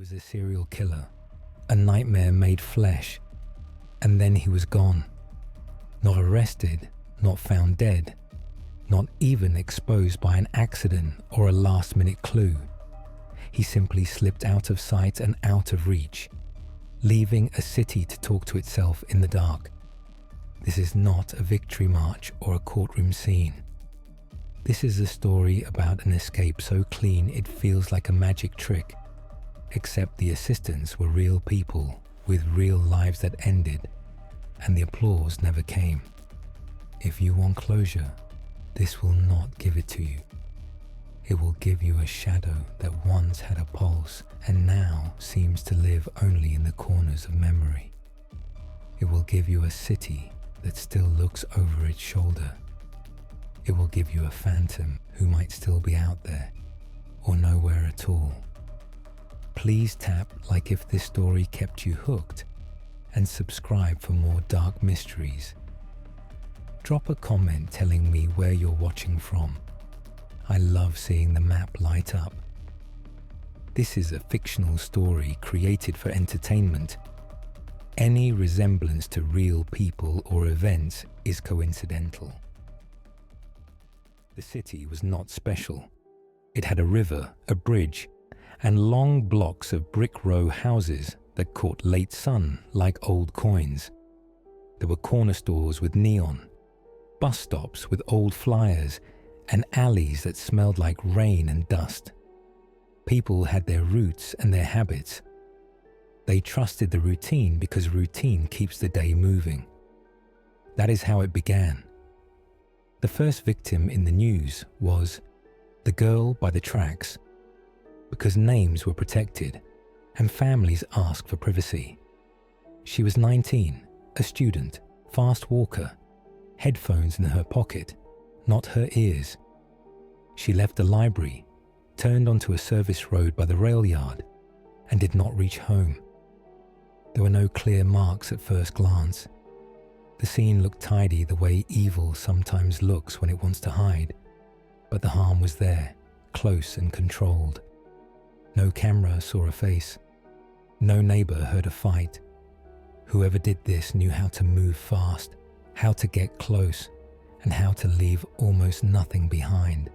was a serial killer, a nightmare made flesh, and then he was gone. Not arrested, not found dead, not even exposed by an accident or a last-minute clue. He simply slipped out of sight and out of reach, leaving a city to talk to itself in the dark. This is not a victory march or a courtroom scene. This is a story about an escape so clean it feels like a magic trick, except the assistants were real people with real lives that ended, and the applause never came. If you want closure, this will not give it to you. It will give you a shadow that once had a pulse and now seems to live only in the corners of memory. It will give you a city that still looks over its shoulder. It will give you a phantom who might still be out there, or nowhere at all. Please tap like if this story kept you hooked, and subscribe for more dark mysteries. Drop a comment telling me where you're watching from. I love seeing the map light up. This is a fictional story created for entertainment. Any resemblance to real people or events is coincidental. The city was not special. It had a river, a bridge, and long blocks of brick row houses that caught late sun like old coins. There were corner stores with neon, bus stops with old flyers, and alleys that smelled like rain and dust. People had their routes and their habits. They trusted the routine because routine keeps the day moving. That is how it began. The first victim in the news was the girl by the tracks, because names were protected and families asked for privacy. She was 19, a student, fast walker, headphones in her pocket, not her ears. She left the library, turned onto a service road by the rail yard, and did not reach home. There were no clear marks at first glance. The scene looked tidy the way evil sometimes looks when it wants to hide, but the harm was there, close and controlled. No camera saw a face. No neighbor heard a fight. Whoever did this knew how to move fast, how to get close, and how to leave almost nothing behind.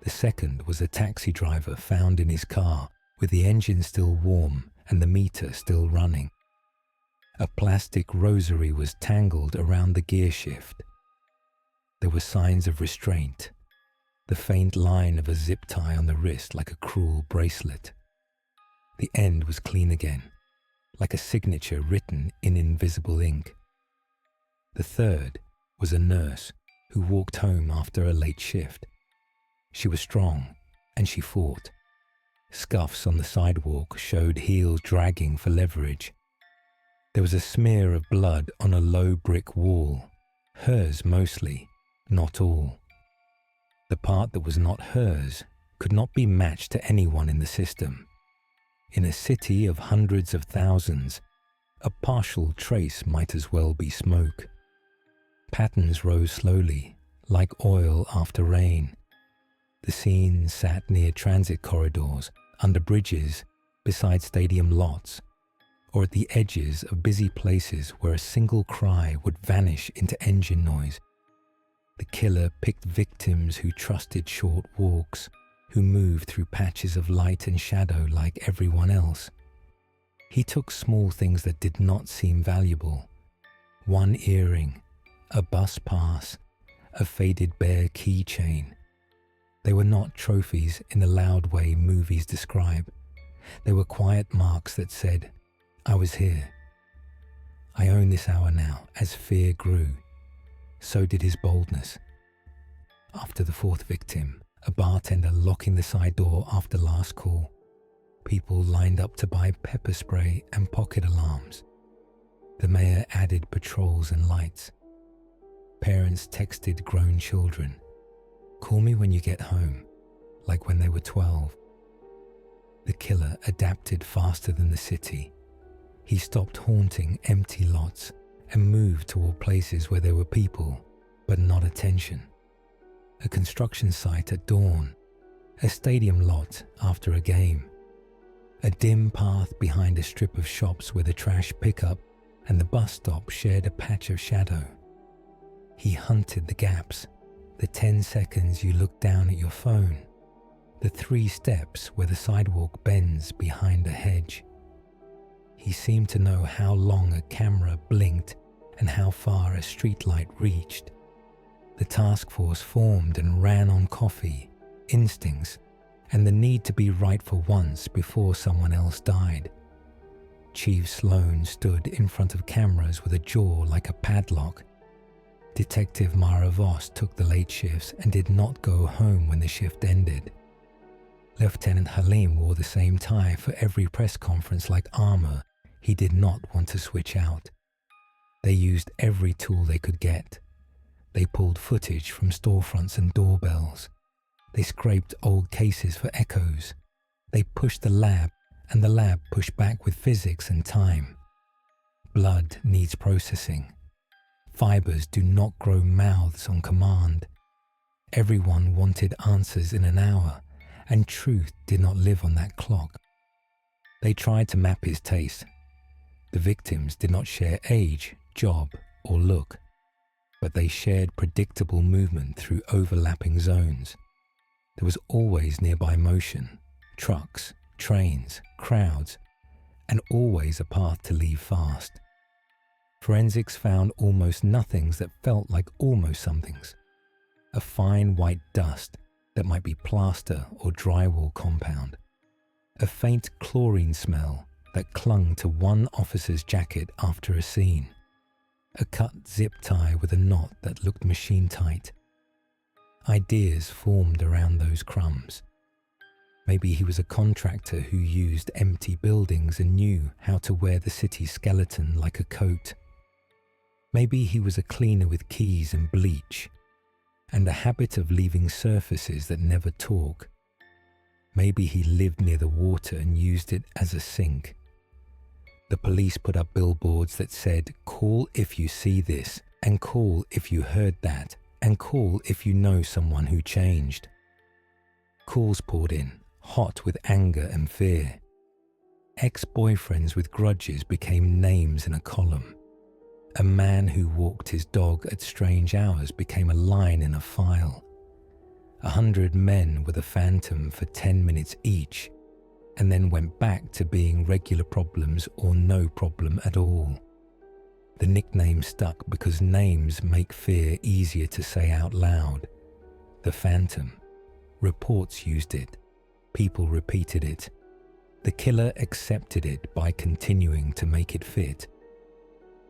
The second was a taxi driver found in his car with the engine still warm and the meter still running. A plastic rosary was tangled around the gear shift. There were signs of restraint, the faint line of a zip tie on the wrist like a cruel bracelet. The end was clean again, like a signature written in invisible ink. The third was a nurse who walked home after a late shift. She was strong, and she fought. Scuffs on the sidewalk showed heels dragging for leverage. There was a smear of blood on a low brick wall, hers mostly, not all. The part that was not hers could not be matched to anyone in the system. In a city of hundreds of thousands, a partial trace might as well be smoke. Patterns rose slowly, like oil after rain. The scene sat near transit corridors, under bridges, beside stadium lots, or at the edges of busy places where a single cry would vanish into engine noise. The killer picked victims who trusted short walks, who moved through patches of light and shadow like everyone else. He took small things that did not seem valuable. One earring, a bus pass, a faded bare keychain. They were not trophies in the loud way movies describe. They were quiet marks that said, "I was here." I own this hour now as fear grew. So did his boldness. After the fourth victim, a bartender locking the side door after last call. People lined up to buy pepper spray and pocket alarms. The mayor added patrols and lights. Parents texted grown children, "Call me when you get home," like when they were 12. The killer adapted faster than the city. He stopped haunting empty lots and moved toward places where there were people, but not attention. A construction site at dawn, a stadium lot after a game, A dim path behind a strip of shops where the trash pickup and the bus stop shared a patch of shadow. He hunted the gaps, the 10 seconds you look down at your phone, the 3 steps where the sidewalk bends behind a hedge. He seemed to know how long a camera blinked and how far a streetlight reached. The task force formed and ran on coffee, instincts, and the need to be right for once before someone else died. Chief Sloan stood in front of cameras with a jaw like a padlock. Detective Mara Voss took the late shifts and did not go home when the shift ended. Lieutenant Halim wore the same tie for every press conference like armor. He did not want to switch out. They used every tool they could get. They pulled footage from storefronts and doorbells. They scraped old cases for echoes. They pushed the lab, and the lab pushed back with physics and time. Blood needs processing. Fibers do not grow mouths on command. Everyone wanted answers in an hour, and truth did not live on that clock. They tried to map his taste. The victims did not share age, job, or look, but they shared predictable movement through overlapping zones. There was always nearby motion, trucks, trains, crowds, and always a path to leave fast. Forensics found almost nothings that felt like almost somethings. A fine white dust that might be plaster or drywall compound. A faint chlorine smell that clung to one officer's jacket after a scene. A cut zip tie with a knot that looked machine tight. Ideas formed around those crumbs. Maybe he was a contractor who used empty buildings and knew how to wear the city's skeleton like a coat. Maybe he was a cleaner with keys and bleach, and a habit of leaving surfaces that never talk. Maybe he lived near the water and used it as a sink. The police put up billboards that said, "Call if you see this, and call if you heard that, and call if you know someone who changed." Calls poured in, hot with anger and fear. Ex-boyfriends with grudges became names in a column. A man who walked his dog at strange hours became a line in a file. 100 men with a phantom for 10 minutes each, and then went back to being regular problems or no problem at all. The nickname stuck because names make fear easier to say out loud. The Phantom. Reports used it. People repeated it. The killer accepted it by continuing to make it fit.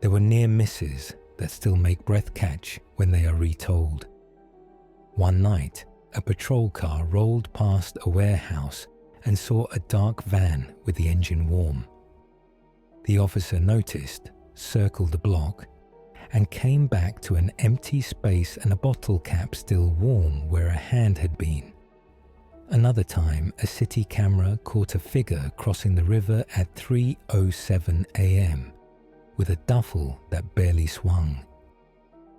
There were near misses that still make breath catch when they are retold. One night, a patrol car rolled past a warehouse and saw a dark van with the engine warm. The officer noticed, circled the block, and came back to an empty space and a bottle cap still warm where a hand had been. Another time, a city camera caught a figure crossing the river at 3:07 a.m. with a duffel that barely swung.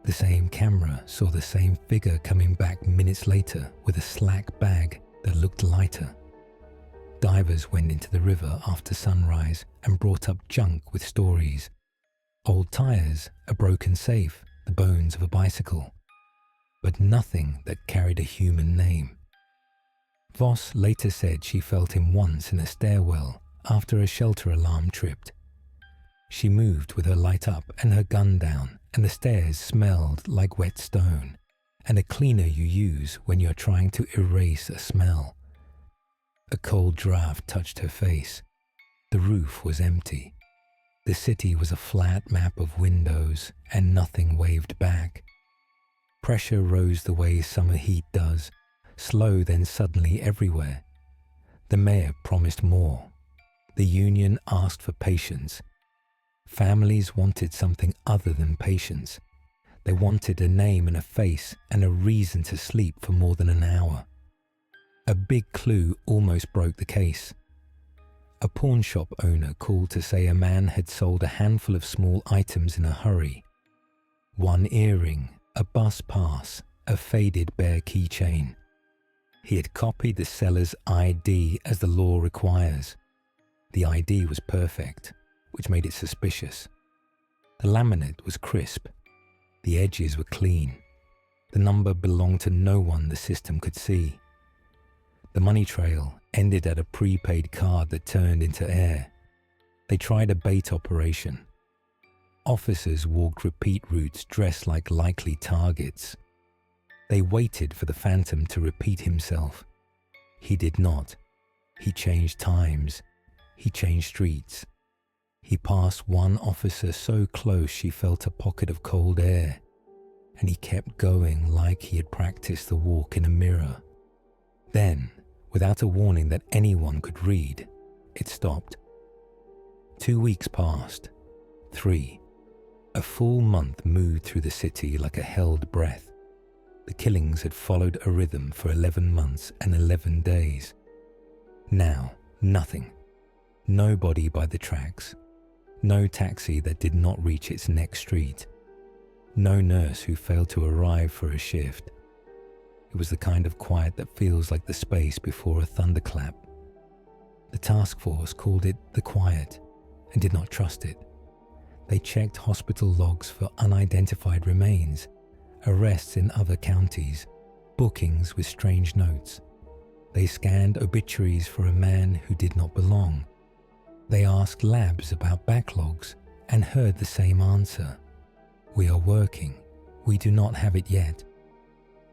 The same camera saw the same figure coming back minutes later with a slack bag that looked lighter. Divers went into the river after sunrise and brought up junk with stories. Old tires, a broken safe, the bones of a bicycle. But nothing that carried a human name. Voss later said she felt him once in a stairwell after a shelter alarm tripped. She moved with her light up and her gun down, and the stairs smelled like wet stone, and a cleaner you use when you're trying to erase a smell. A cold draft touched her face. The roof was empty. The city was a flat map of windows, and nothing waved back. Pressure rose the way summer heat does, slow then suddenly everywhere. The mayor promised more. The union asked for patience. Families wanted something other than patience. They wanted a name and a face and a reason to sleep for more than an hour. A big clue almost broke the case. A pawn shop owner called to say a man had sold a handful of small items in a hurry. One earring, a bus pass, a faded bear keychain. He had copied the seller's ID as the law requires. The ID was perfect, which made it suspicious. The laminate was crisp. The edges were clean. The number belonged to no one the system could see. The money trail ended at a prepaid card that turned into air. They tried a bait operation. Officers walked repeat routes dressed like likely targets. They waited for the Phantom to repeat himself. He did not. He changed times. He changed streets. He passed one officer so close she felt a pocket of cold air, and he kept going like he had practiced the walk in a mirror. Then, without a warning that anyone could read, it stopped. 2 weeks passed. 3. A full month moved through the city like a held breath. The killings had followed a rhythm for 11 months and 11 days. Now, nothing. Nobody by the tracks. No taxi that did not reach its next street. No nurse who failed to arrive for a shift. It was the kind of quiet that feels like the space before a thunderclap. The task force called it the quiet and did not trust it. They checked hospital logs for unidentified remains, arrests in other counties, bookings with strange notes. They scanned obituaries for a man who did not belong. They asked labs about backlogs and heard the same answer. We are working. We do not have it yet.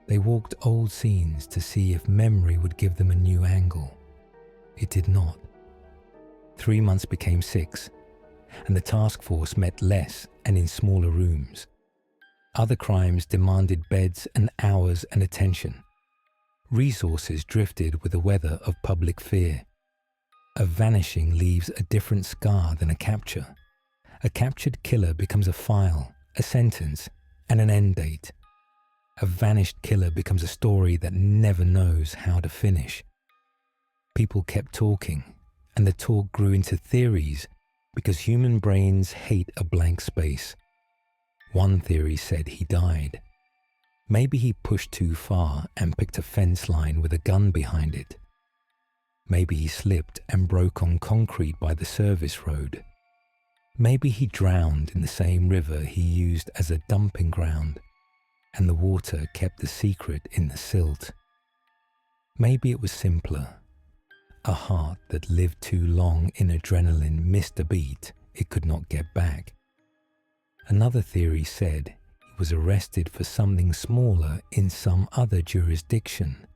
They walked old scenes to see if memory would give them a new angle. It did not. 3 months became 6, and the task force met less and in smaller rooms. Other crimes demanded beds and hours and attention. Resources drifted with the weather of public fear. A vanishing leaves a different scar than a capture. A captured killer becomes a file, a sentence, and an end date. A vanished killer becomes a story that never knows how to finish. People kept talking, and the talk grew into theories because human brains hate a blank space. One theory said he died. Maybe he pushed too far and picked a fence line with a gun behind it. Maybe he slipped and broke on concrete by the service road. Maybe he drowned in the same river he used as a dumping ground, and the water kept the secret in the silt. Maybe it was simpler. A heart that lived too long in adrenaline missed a beat it could not get back. Another theory said he was arrested for something smaller in some other jurisdiction,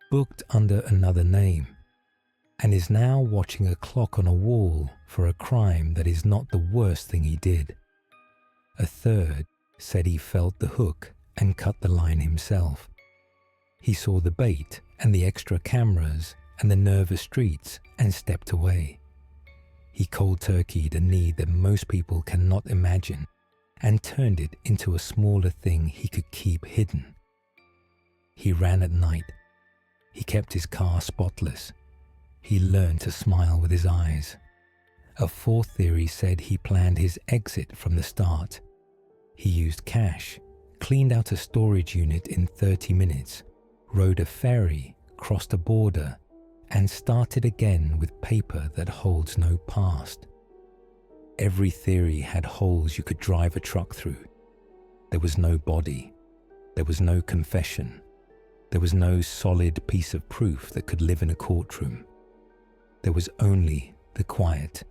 booked under another name, and is now watching a clock on a wall for a crime that is not the worst thing he did. A third said he felt the hook and cut the line himself. He saw the bait and the extra cameras and the nervous streets and stepped away. He cold-turkeyed a need that most people cannot imagine and turned it into a smaller thing he could keep hidden. He ran at night. He kept his car spotless. He learned to smile with his eyes. A fourth theory said he planned his exit from the start. He used cash, cleaned out a storage unit in 30 minutes, rode a ferry, crossed a border, and started again with paper that holds no past. Every theory had holes you could drive a truck through. There was no body. There was no confession. There was no solid piece of proof that could live in a courtroom. There was only the quiet,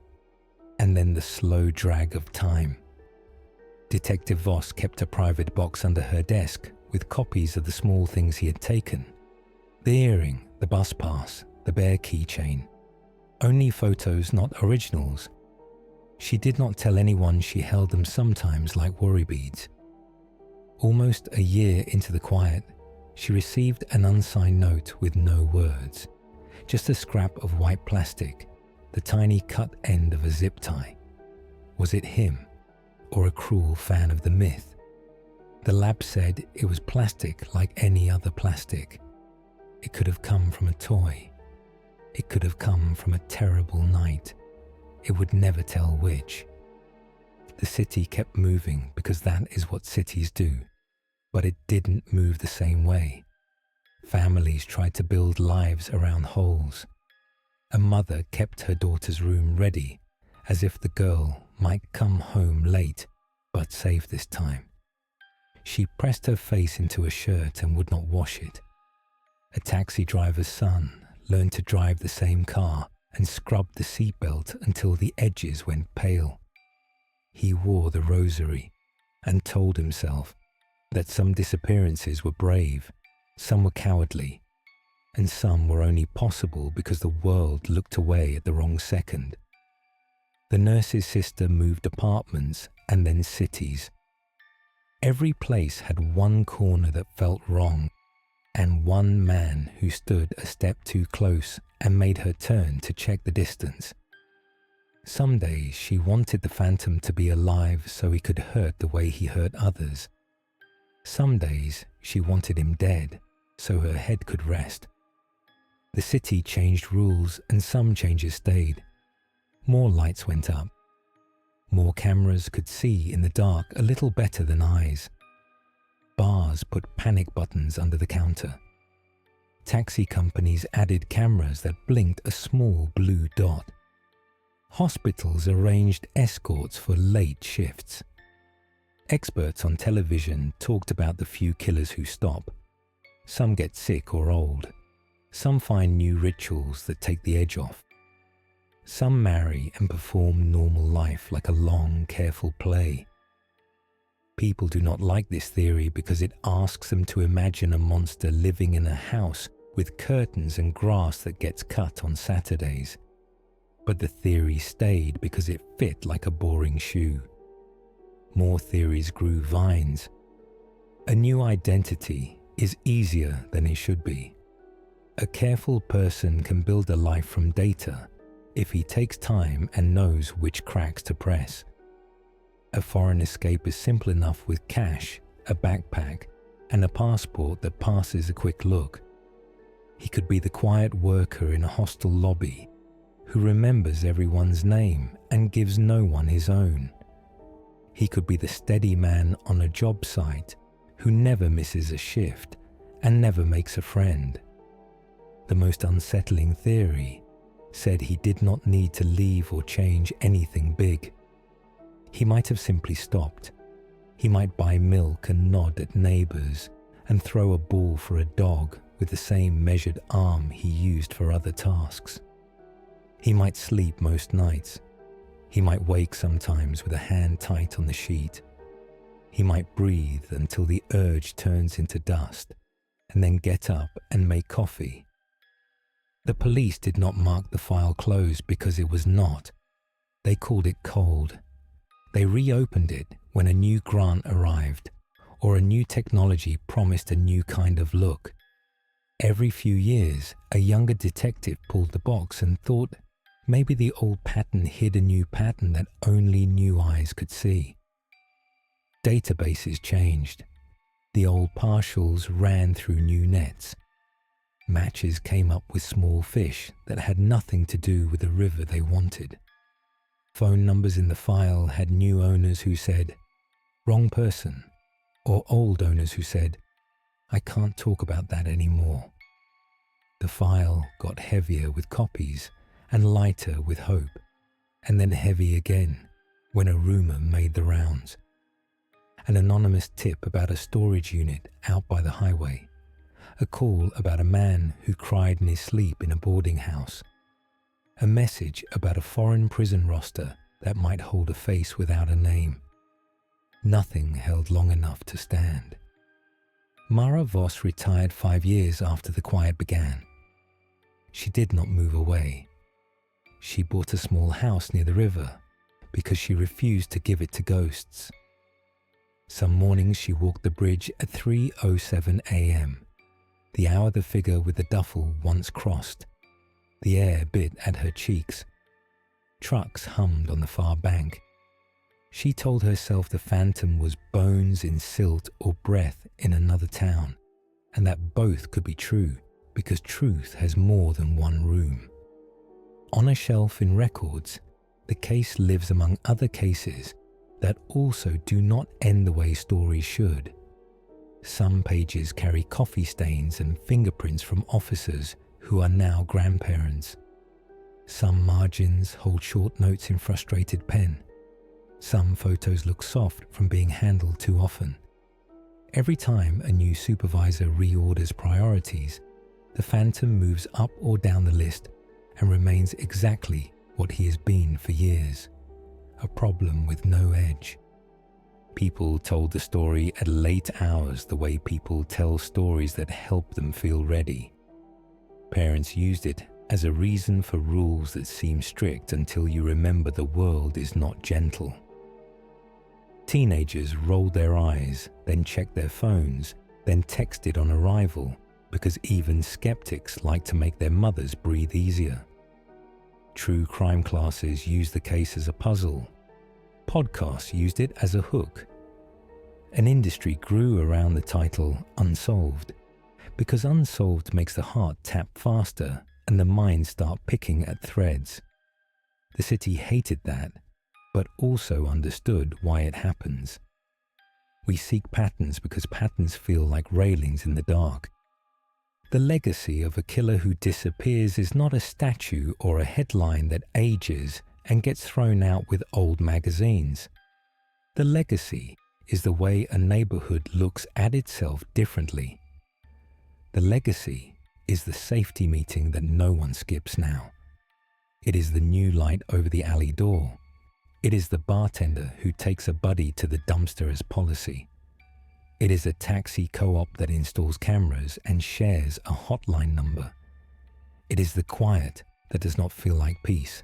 and then the slow drag of time. Detective Voss kept a private box under her desk with copies of the small things he had taken. The earring, the bus pass, the bare keychain. Only photos, not originals. She did not tell anyone she held them sometimes like worry beads. Almost a year into the quiet, she received an unsigned note with no words. Just a scrap of white plastic, the tiny cut end of a zip tie. Was it him, or a cruel fan of the myth? The lab said it was plastic like any other plastic. It could have come from a toy. It could have come from a terrible night. It would never tell which. The city kept moving because that is what cities do, but it didn't move the same way. Families tried to build lives around holes. A mother kept her daughter's room ready, as if the girl might come home late, but safe this time. She pressed her face into a shirt and would not wash it. A taxi driver's son learned to drive the same car and scrubbed the seatbelt until the edges went pale. He wore the rosary and told himself that some disappearances were brave, some were cowardly, and some were only possible because the world looked away at the wrong second. The nurse's sister moved apartments and then cities. Every place had one corner that felt wrong, and one man who stood a step too close and made her turn to check the distance. Some days she wanted the phantom to be alive so he could hurt the way he hurt others. Some days she wanted him dead so her head could rest. The city changed rules and some changes stayed. More lights went up. More cameras could see in the dark a little better than eyes. Bars put panic buttons under the counter. Taxi companies added cameras that blinked a small blue dot. Hospitals arranged escorts for late shifts. Experts on television talked about the few killers who stop. Some get sick or old. Some find new rituals that take the edge off. Some marry and perform normal life like a long, careful play. People do not like this theory because it asks them to imagine a monster living in a house with curtains and grass that gets cut on Saturdays. But the theory stayed because it fit like a boring shoe. More theories grew vines. A new identity is easier than it should be. A careful person can build a life from data if he takes time and knows which cracks to press. A foreign escape is simple enough with cash, a backpack, and a passport that passes a quick look. He could be the quiet worker in a hostel lobby who remembers everyone's name and gives no one his own. He could be the steady man on a job site who never misses a shift and never makes a friend. The most unsettling theory said he did not need to leave or change anything big. He might have simply stopped. He might buy milk and nod at neighbors and throw a ball for a dog with the same measured arm he used for other tasks. He might sleep most nights. He might wake sometimes with a hand tight on the sheet. He might breathe until the urge turns into dust and then get up and make coffee. The police did not mark the file closed because it was not. They called it cold. They reopened it when a new grant arrived or a new technology promised a new kind of look. Every few years, a younger detective pulled the box and thought maybe the old pattern hid a new pattern that only new eyes could see. Databases changed. The old partials ran through new nets. Matches came up with small fish that had nothing to do with the river they wanted. Phone numbers in the file had new owners who said, "Wrong person," or old owners who said, "I can't talk about that anymore." The file got heavier with copies and lighter with hope, and then heavy again when a rumor made the rounds. An anonymous tip about a storage unit out by the highway. A call about a man who cried in his sleep in a boarding house. A message about a foreign prison roster that might hold a face without a name. Nothing held long enough to stand. Mara Voss retired 5 years after the quiet began. She did not move away. She bought a small house near the river because she refused to give it to ghosts. Some mornings she walked the bridge at 3:07 a.m., the hour the figure with the duffel once crossed. The air bit at her cheeks. Trucks hummed on the far bank. She told herself the phantom was bones in silt or breath in another town, and that both could be true because truth has more than one room. On a shelf in records, the case lives among other cases that also do not end the way stories should. Some pages carry coffee stains and fingerprints from officers who are now grandparents. Some margins hold short notes in frustrated pen. Some photos look soft from being handled too often. Every time a new supervisor reorders priorities, the Phantom moves up or down the list and remains exactly what he has been for years. A problem with no edge. People told the story at late hours the way people tell stories that help them feel ready. Parents used it as a reason for rules that seem strict until you remember the world is not gentle. Teenagers rolled their eyes, then checked their phones, then texted on arrival because even skeptics like to make their mothers breathe easier. True crime classes used the case as a puzzle. Podcasts used it as a hook. An industry grew around the title Unsolved because unsolved makes the heart tap faster and the mind start picking at threads. The city hated that, but also understood why it happens. We seek patterns because patterns feel like railings in the dark. The legacy of a killer who disappears is not a statue or a headline that ages and gets thrown out with old magazines. The legacy is the way a neighborhood looks at itself differently. The legacy is the safety meeting that no one skips now. It is the new light over the alley door. It is the bartender who takes a buddy to the dumpster as policy. It is a taxi co-op that installs cameras and shares a hotline number. It is the quiet that does not feel like peace,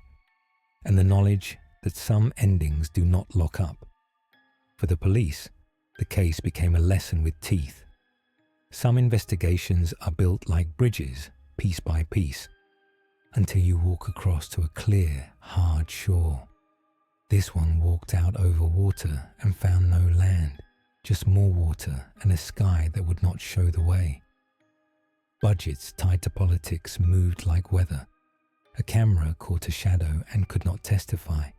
and the knowledge that some endings do not lock up. For the police, the case became a lesson with teeth. Some investigations are built like bridges, piece by piece, until you walk across to a clear, hard shore. This one walked out over water and found no land, just more water and a sky that would not show the way. Budgets tied to politics moved like weather. A camera caught a shadow and could not testify.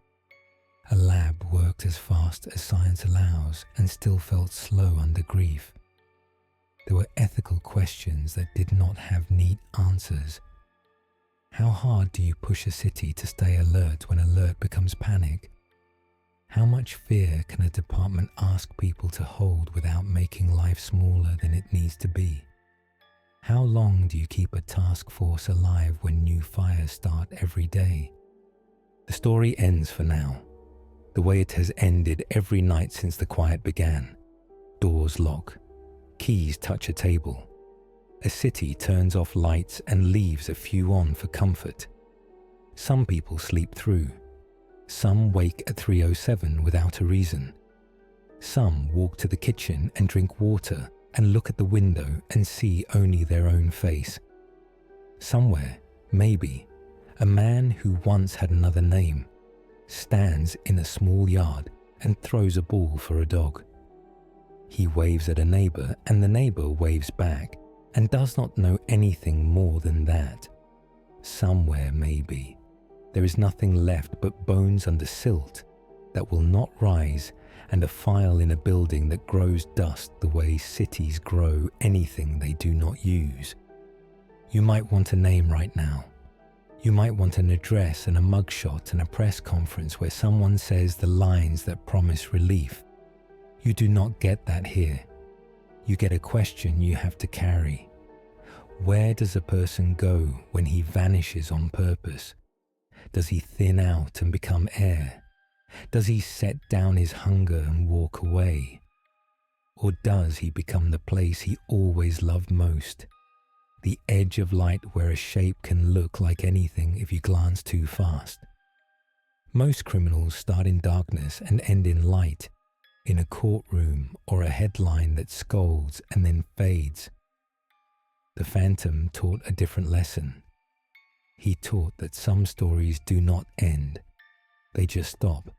A lab worked as fast as science allows and still felt slow under grief. There were ethical questions that did not have neat answers. How hard do you push a city to stay alert when alert becomes panic? How much fear can a department ask people to hold without making life smaller than it needs to be? How long do you keep a task force alive when new fires start every day? The story ends for now, the way it has ended every night since the quiet began. Doors lock. Keys touch a table. A city turns off lights and leaves a few on for comfort. Some people sleep through. Some wake at 3:07 without a reason. Some walk to the kitchen and drink water and look at the window and see only their own face. Somewhere, maybe, a man who once had another name stands in a small yard and throws a ball for a dog. He waves at a neighbor and the neighbor waves back and does not know anything more than that. Somewhere, maybe, there is nothing left but bones under silt that will not rise and a file in a building that grows dust the way cities grow anything they do not use. You might want a name right now. You might want an address and a mugshot and a press conference where someone says the lines that promise relief. You do not get that here. You get a question you have to carry. Where does a person go when he vanishes on purpose? Does he thin out and become air? Does he set down his hunger and walk away? Or does he become the place he always loved most? The edge of light where a shape can look like anything if you glance too fast. Most criminals start in darkness and end in light, in a courtroom or a headline that scolds and then fades. The Phantom taught a different lesson. He taught that some stories do not end, they just stop.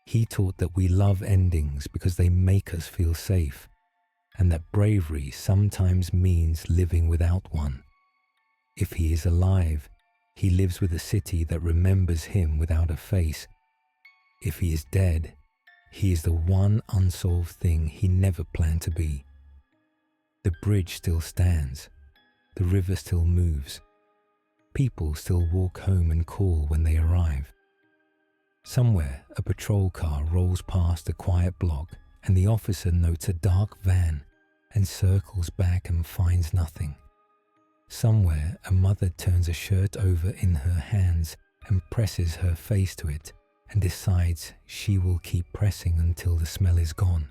He taught that we love endings because they make us feel safe, and that bravery sometimes means living without one. If he is alive, he lives with a city that remembers him without a face. If he is dead, he is the one unsolved thing he never planned to be. The bridge still stands. The river still moves. People still walk home and call when they arrive. Somewhere, a patrol car rolls past a quiet block and the officer notes a dark van and circles back and finds nothing. Somewhere, a mother turns a shirt over in her hands and presses her face to it and decides she will keep pressing until the smell is gone,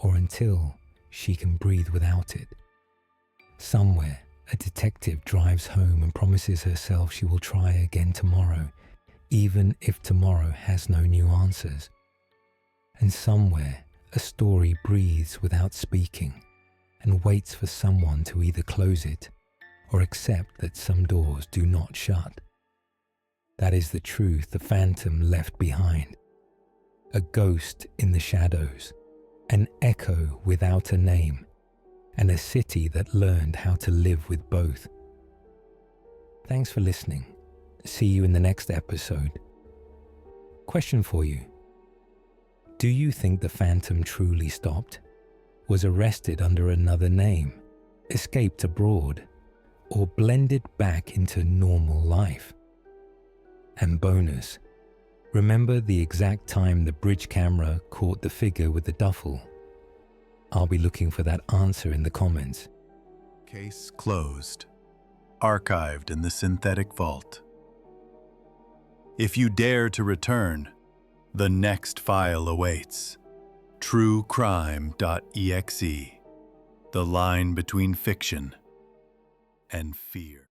or until she can breathe without it. Somewhere, a detective drives home and promises herself she will try again tomorrow, even if tomorrow has no new answers. And somewhere, a story breathes without speaking and waits for someone to either close it or accept that some doors do not shut. That is the truth the Phantom left behind. A ghost in the shadows, an echo without a name, and a city that learned how to live with both. Thanks for listening. See you in the next episode. Question for you. Do you think the Phantom truly stopped? Was arrested under another name, escaped abroad, or blended back into normal life? And bonus, remember the exact time the bridge camera caught the figure with the duffel? I'll be looking for that answer in the comments. Case closed. Archived in the synthetic vault. If you dare to return, the next file awaits. truecrime.exe. The line between fiction and fear.